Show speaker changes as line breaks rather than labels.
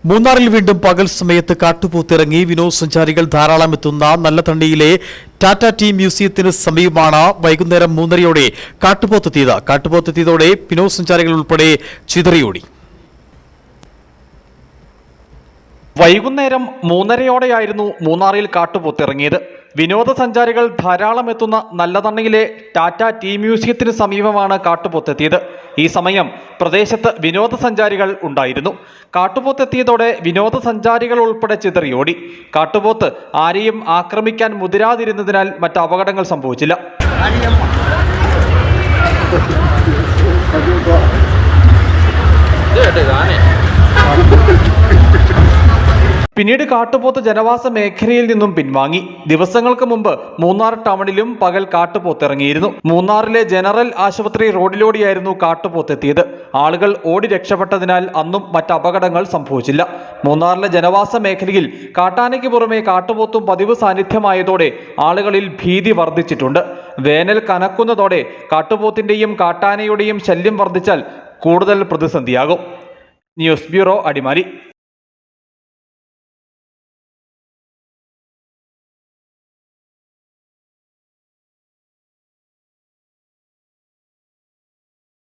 മൂന്നാറിൽ വീണ്ടും പകൽ സമയത്ത് കാട്ടുപോത്തിറങ്ങി വിനോദസഞ്ചാരികൾ ധാരാളം എത്തുന്ന നല്ലതണ്ണിയിലെ ടാറ്റ ടീ മ്യൂസിയത്തിന് സമീപമാണ് വൈകുന്നേരം 3:30-ഓടെ കാട്ടുപോത്തെത്തിയതോടെ വിനോദസഞ്ചാരികൾ ഉൾപ്പെടെ ചിതറിയോടി.
വൈകുന്നേരം 3:30-ഓടെയായിരുന്നു മൂന്നാറിൽ കാട്ടുപോത്തിറങ്ങിയത്. വിനോദസഞ്ചാരികൾ ധാരാളം എത്തുന്ന നല്ലതണ്ണിയിലെ ടാറ്റ ടീ മ്യൂസിയത്തിന് സമീപമാണ് കാട്ടുപോത്തെത്തിയത്. ഈ സമയം പ്രദേശത്ത് വിനോദസഞ്ചാരികൾ ഉണ്ടായിരുന്നു. കാട്ടുപോത്തെത്തിയതോടെ വിനോദസഞ്ചാരികൾ ഉൾപ്പെടെ ചിതറിയോടി. കാട്ടുപോത്ത് ആരെയും ആക്രമിക്കാൻ മുതിരാതിരുന്നതിനാൽ മറ്റ് അപകടങ്ങൾ സംഭവിച്ചില്ല. പിന്നീട് കാട്ടുപോത്ത് ജനവാസ മേഖലയിൽ നിന്നും പിൻവാങ്ങി. ദിവസങ്ങൾക്ക് മുമ്പ് മൂന്നാർ ടൗണിലും പകൽ കാട്ടുപോത്തിറങ്ങിയിരുന്നു. മൂന്നാറിലെ ജനറൽ ആശുപത്രി റോഡിലൂടെയായിരുന്നു കാട്ടുപോത്തെത്തിയത്. ആളുകൾ ഓടി രക്ഷപ്പെട്ടതിനാൽ അന്നും മറ്റ് അപകടങ്ങൾ സംഭവിച്ചില്ല. മൂന്നാറിലെ ജനവാസ മേഖലയിൽ കാട്ടാനയ്ക്ക് പുറമെ കാട്ടുപോത്തും പതിവ് സാന്നിധ്യമായതോടെ ആളുകളിൽ ഭീതി വർദ്ധിച്ചിട്ടുണ്ട്. വേനൽ കനക്കുന്നതോടെ കാട്ടുപോത്തിന്റെയും കാട്ടാനയുടെയും ശല്യം വർദ്ധിച്ചാൽ കൂടുതൽ പ്രതിസന്ധിയാകും. News bureau, Adimali.